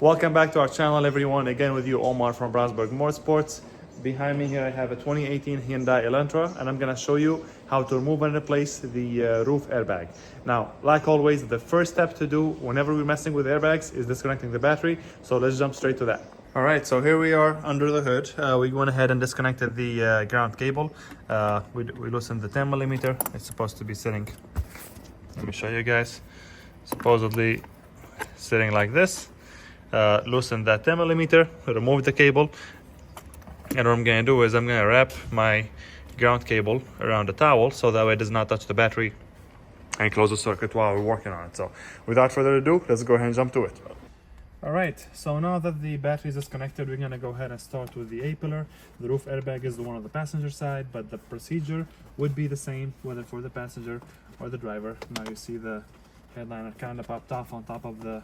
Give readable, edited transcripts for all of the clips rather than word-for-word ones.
Welcome back to our channel, everyone. Again with you, Omar from Brownsburg Motorsports. Behind me here I have a 2018 Hyundai Elantra, and I'm gonna show you how to remove and replace the roof airbag. Now, like always, the first step to do whenever we're messing with airbags is disconnecting the battery. So let's jump straight to that. All right, so here we are under the hood. We went ahead and disconnected the ground cable. We loosened the 10 millimeter. It's supposed to be sitting, let me show you guys, supposedly sitting like this. Loosen that 10 millimeter, remove the cable, and what I'm gonna do is I'm gonna wrap my ground cable around the towel so that way it does not touch the battery and close the circuit while we're working on it. So without further ado, let's go ahead and jump to it. All right, so now that the battery is disconnected, we're gonna go ahead and start with the A-pillar. The roof airbag is the one on the passenger side, but the procedure would be the same whether for the passenger or the driver. Now you see the headliner kind of popped off on top of the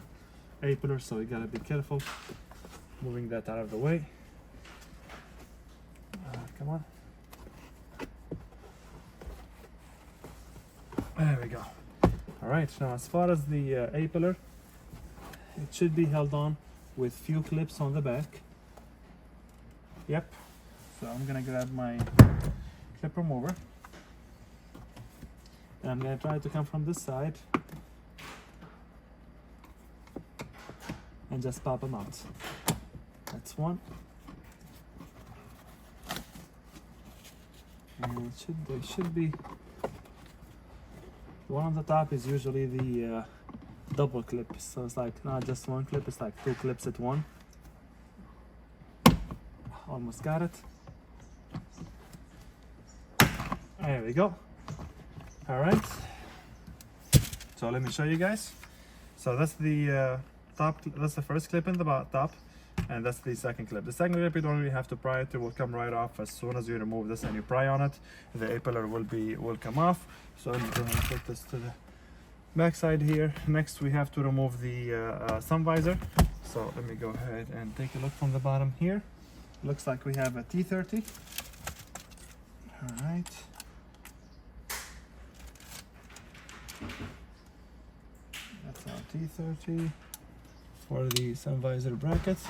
A-pillar, so you gotta be careful moving that out of the way. Come on. There we go. All right, now as far as the A-pillar, it should be held on with few clips on the back. Yep. So I'm gonna grab my clip remover, and I'm gonna try to come from this side and just pop them out. That's one. And there should be the one on the top is usually the double clip, so it's like not just one clip, it's like two clips at one. Almost got it. There we go. All right, so let me show you guys. So that's the top, that's the first clip in the top, and that's the second clip. The second clip you don't really have to pry it, it will come right off as soon as you remove this and you pry on it. The A-pillar will come off. So let me go ahead and put this to the back side here. Next we have to remove the sun visor. So let me go ahead and take a look from the bottom here. Looks like we have a T30. All right. That's our T30 for the sun visor brackets.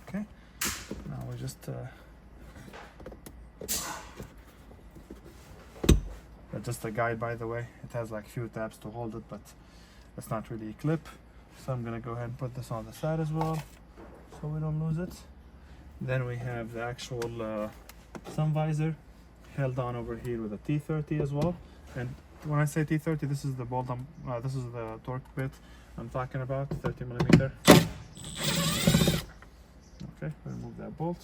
Okay, now we just that's just a guide, by the way. It has like few tabs to hold it, but it's not really a clip. So I'm gonna go ahead and put this on the side as well so we don't lose it. Then we have the actual sun visor held on over here with a T30 as well. And when I say T30, this is the bolt, this is the torque bit I'm talking about, 30 millimeter. Okay, remove that bolt.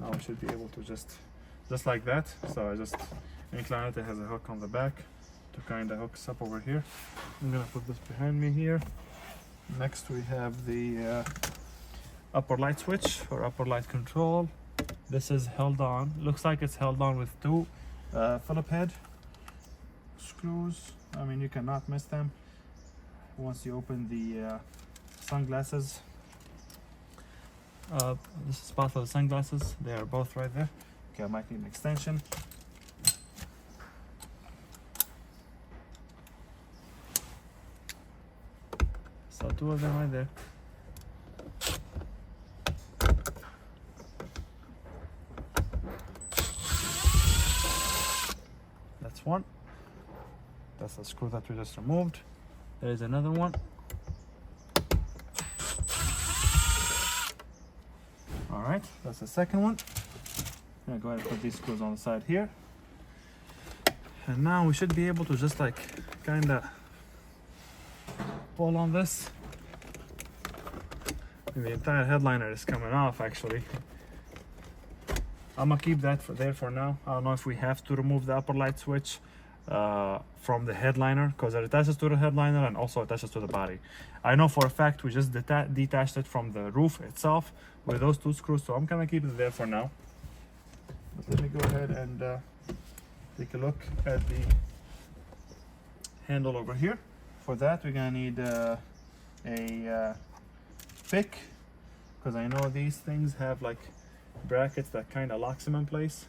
Now we should be able to just like that. So I just incline it. It has a hook on the back to kind of hook us up over here. I'm gonna put this behind me here. Next we have the upper light switch or upper light control. This is held on, looks like it's held on with two Phillip head screws. I mean, you cannot miss them once you open the sunglasses. This is spot for the sunglasses. They are both right there. Okay, I might need an extension. So two of them right there. That's one. That's the screw that we just removed. There's another one. All right, that's the second one. I'm gonna go ahead and put these screws on the side here. And now we should be able to just like kind of pull on this. And the entire headliner is coming off actually. I'm gonna keep that there for now. I don't know if we have to remove the upper light switch from the headliner because it attaches to the headliner and also attaches to the body. I know for a fact we just detached it from the roof itself with those two screws, so I'm gonna keep it there for now. But let me go ahead and take a look at the handle over here. For that we're gonna need a pick, because I know these things have like brackets that kind of locks them in place.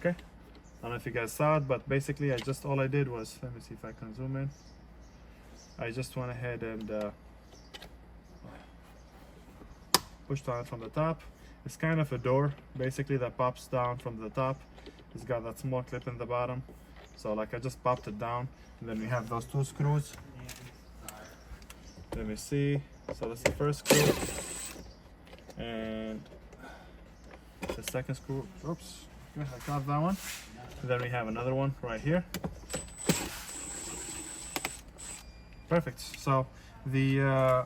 Okay, I don't know if you guys saw it, but basically all I did was, let me see if I can zoom in. I just went ahead and pushed on it from the top. It's kind of a door basically that pops down from the top. It's got that small clip in the bottom, so like I just popped it down, and then we have those two screws. Let me see. So that's the first screw, and the second screw. Oops, okay, I got that one. And then we have another one right here. Perfect. So the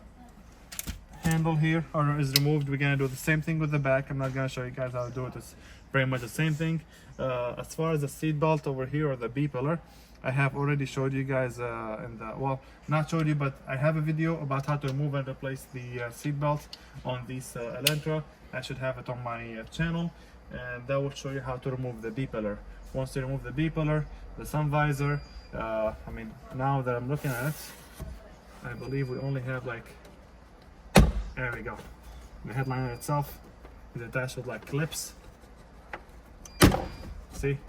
handle here is removed. We're gonna do the same thing with the back. I'm not gonna show you guys how to do it. It's very much the same thing. As far as the seat belt over here, or the B pillar, I have already showed you guys well, not showed you, but I have a video about how to remove and replace the seat belt on this Elantra. I should have it on my channel, and that will show you how to remove the B pillar. Once you remove the B pillar, the sun visor, I mean, now that I'm looking at it, I believe we only have like, there we go. The headliner itself is attached with like clips. See,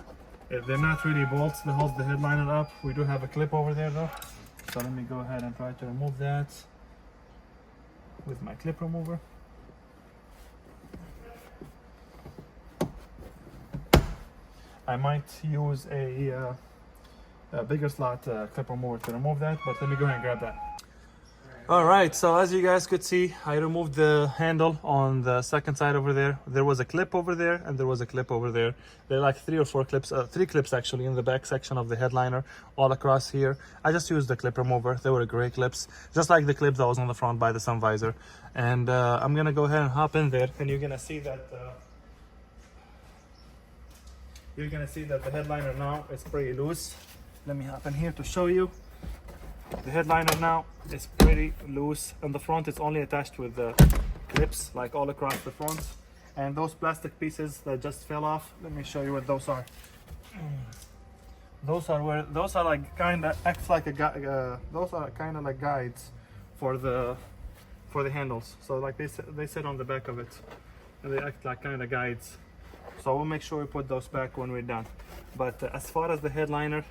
they're not really bolts that holds the headliner up. We do have a clip over there though. So let me go ahead and try to remove that with my clip remover. I might use a bigger slot clip remover to remove that, but let me go ahead and grab that. All right, so as you guys could see, I removed the handle on the second side over there. There was a clip over there, and there was a clip over there. There are like 3 or 4 clips, 3 clips actually in the back section of the headliner, all across here. I just used the clip remover. They were gray clips, just like the clip that was on the front by the sun visor. And I'm gonna go ahead and hop in there, and you're gonna see that the headliner now is pretty loose. Let me hop in here to show you. The headliner now is pretty loose. On the front, it's only attached with the clips, like all across the front. And those plastic pieces that just fell off, let me show you what those are. Those are like kind of acts like those are kind of like guides for the handles. So like they sit on the back of it, and they act like kind of guides. So we'll make sure we put those back when we're done. But as far as the headliner,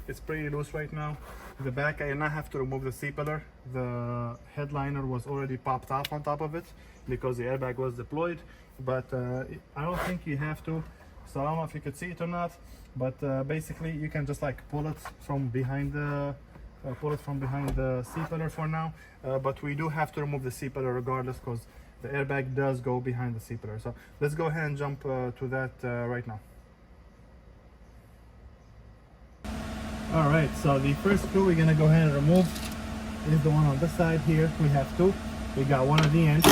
it's pretty loose right now. The back, I did not have to remove the seat pillar. The headliner was already popped off on top of it because the airbag was deployed. But I don't think you have to. So I don't know if you could see it or not. But basically, you can just like pull it from behind the seat pillar for now. But we do have to remove the seat pillar regardless, because the airbag does go behind the seat pillar. So let's go ahead and jump to that right now. All right, so the first screw we're gonna go ahead and remove is the one on this side here. We have 2. We got one at the end.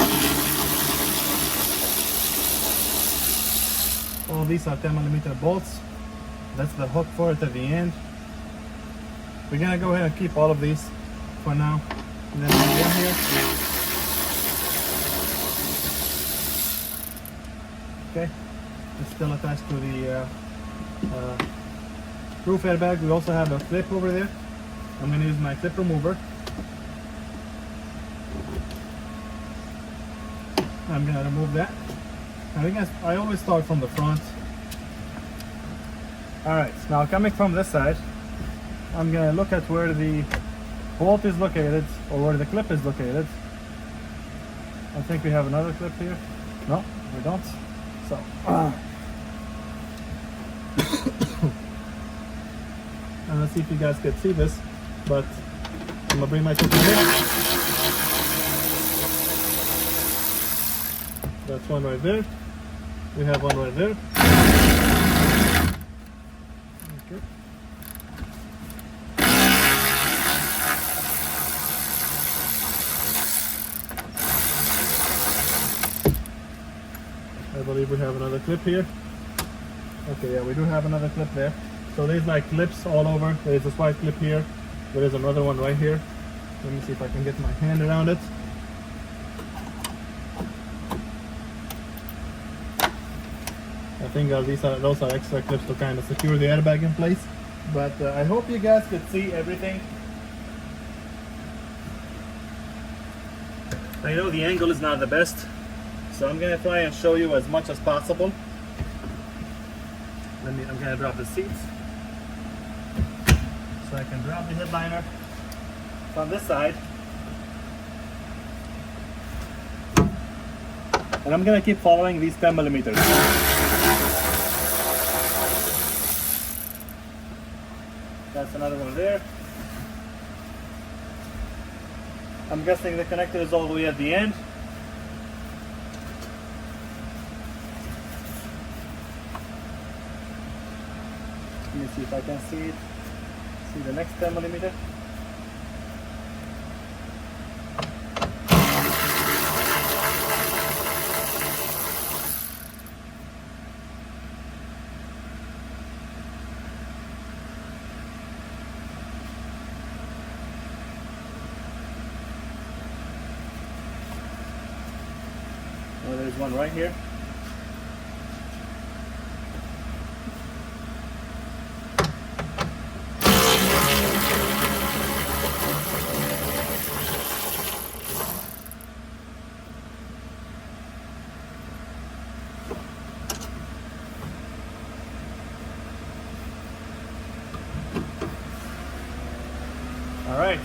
All these are 10mm bolts. That's the hook for it at the end. We're gonna go ahead and keep all of these for now. And then one here. Okay, it's still attached to the roof airbag. We also have a clip over there. I'm going to use my clip remover. I'm going to remove that. I always start from the front. Alright, now coming from this side, I'm going to look at where the bolt is located, or where the clip is located. I think we have another clip here. No, we don't. So, and let's see if you guys can see this, but I'm gonna bring my clip in here. That's one right there. We have one right there. Okay. I believe we have another clip here. Okay, yeah, we do have another clip there. So there's like clips all over. There's a white clip here. There is another one right here. Let me see if I can get my hand around it. I think those are extra clips to kind of secure the airbag in place. But I hope you guys could see everything. I know the angle is not the best, so I'm gonna try and show you as much as possible. I'm gonna drop the seats so I can drop the headliner from this side. And I'm gonna keep following these 10 millimeters. That's another one there. I'm guessing the connector is all the way at the end. Let me see if I can see it. See the next 10 millimeter. Oh, there's one right here. All right,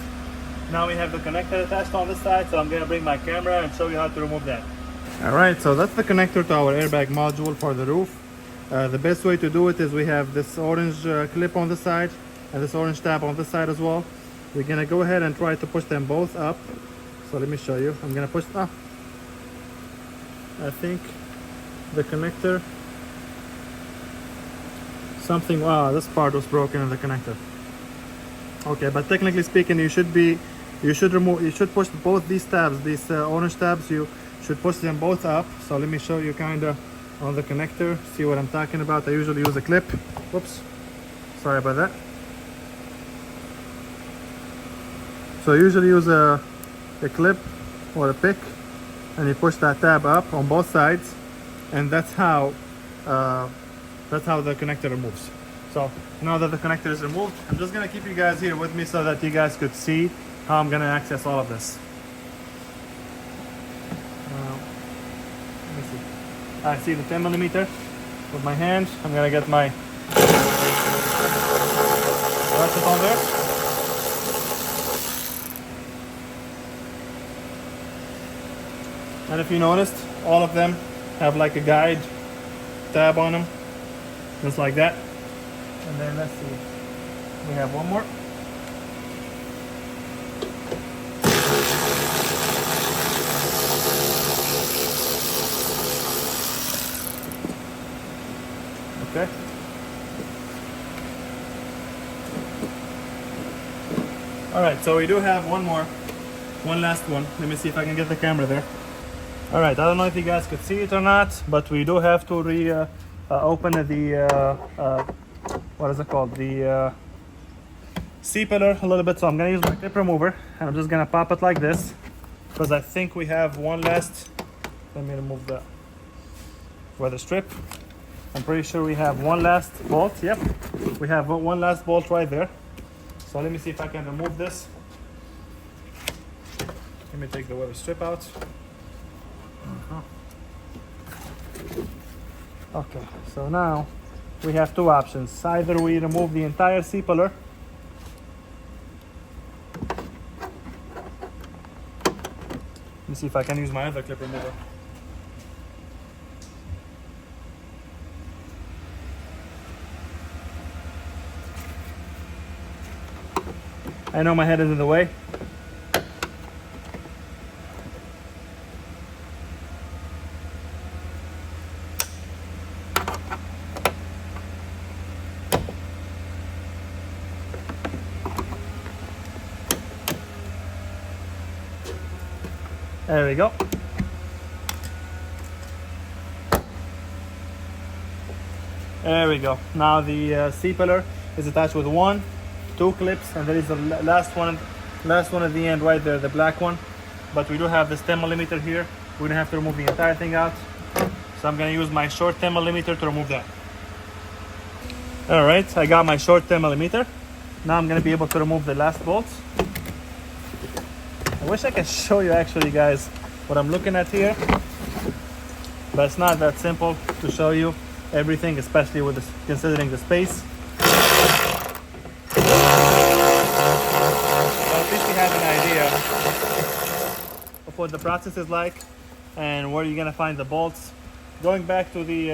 now we have the connector attached on this side, so I'm gonna bring my camera and show you how to remove that. All right, so that's the connector to our airbag module for the roof. The best way to do it is we have this orange clip on the side and this orange tab on the side as well. We're gonna go ahead and try to push them both up. So let me show you. I'm gonna push up. I think the connector, this part was broken in the connector. Okay, but technically speaking, you should push both these tabs, these orange tabs. You should push them both up. So let me show you kind of on the connector. See what I'm talking about? I usually use a clip. Whoops, sorry about that. So I usually use a clip or a pick, and you push that tab up on both sides, and that's how the connector removes. So now that the connector is removed, I'm just gonna keep you guys here with me so that you guys could see how I'm gonna access all of this. Let me see. I see the 10 millimeter with my hand. I'm gonna get my ratchet on there. And if you noticed, all of them have like a guide tab on them, just like that. And then let's see, we have one more. Okay. All right, so we do have one last one. Let me see if I can get the camera there. All right, I don't know if you guys could see it or not, but we do have to open the what is it called? The C-pillar a little bit. So I'm gonna use my clip remover and I'm just gonna pop it like this because I think we have one last. Let me remove the weather strip. I'm pretty sure we have one last bolt. Yep, we have one last bolt right there. So let me see if I can remove this. Let me take the weather strip out. Okay, so now we have two options. Either we remove the entire C-pillar, let me see if I can use my other clip remover. I know my head is in the way. There we go. There we go. Now the C-pillar is attached with two clips, and there is the last one at the end right there, the black one. But we do have this 10 millimeter here. We're gonna have to remove the entire thing out. So I'm gonna use my short 10 millimeter to remove that. All right, I got my short 10 millimeter. Now I'm gonna be able to remove the last bolts. I wish I could show you actually, guys, what I'm looking at here, but it's not that simple to show you. everything, especially with this, considering the space. So at least we have an idea of what the process is like and where you're gonna find the bolts. Going back to the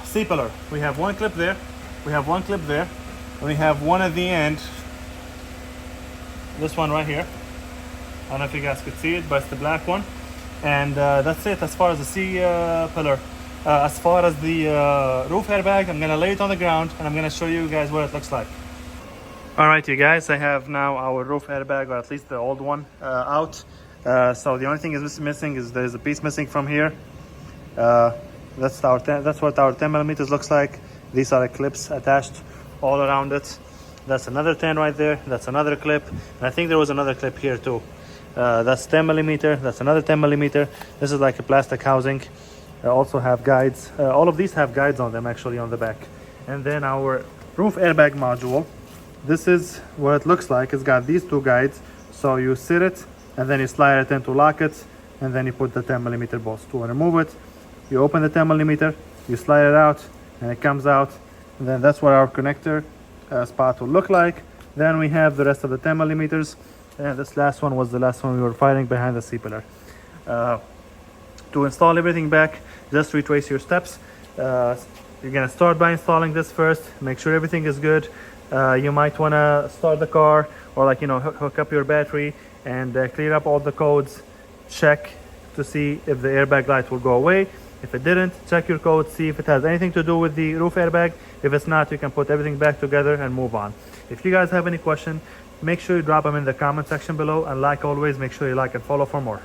C-pillar, we have one clip there, we have one clip there, and we have one at the end. This one right here. I don't know if you guys could see it, but it's the black one. And that's it as far as the C-pillar. As far as the roof airbag, I'm gonna lay it on the ground and I'm gonna show you guys what it looks like. All right, you guys, I have now our roof airbag, or at least the old one, out. So the only thing is missing is there's a piece missing from here. That's what our 10 millimeters looks like. These are the clips attached all around it. That's another 10 right there. That's another clip. And I think there was another clip here too. That's 10 millimeter. That's another 10 millimeter. This is like a plastic housing. Also have guides. All of these have guides on them actually on the back. And then our roof airbag module. This is what it looks like. It's got these two guides. So you sit it and then you slide it in to lock it. And then you put the 10 millimeter bolts to remove it. You open the 10 millimeter, you slide it out and it comes out. And then that's what our connector spot will look like. Then we have the rest of the 10 millimeters. And this last one was the last one we were fighting behind the C-pillar. To install everything back, just retrace your steps. You're gonna start by installing this first. Make sure everything is good. You might wanna start the car or hook up your battery and clear up all the codes. Check to see if the airbag light will go away. If it didn't, check your code, see if it has anything to do with the roof airbag. If it's not, you can put everything back together and move on. If you guys have any question, make sure you drop them in the comment section below, and like always, make sure you like and follow for more.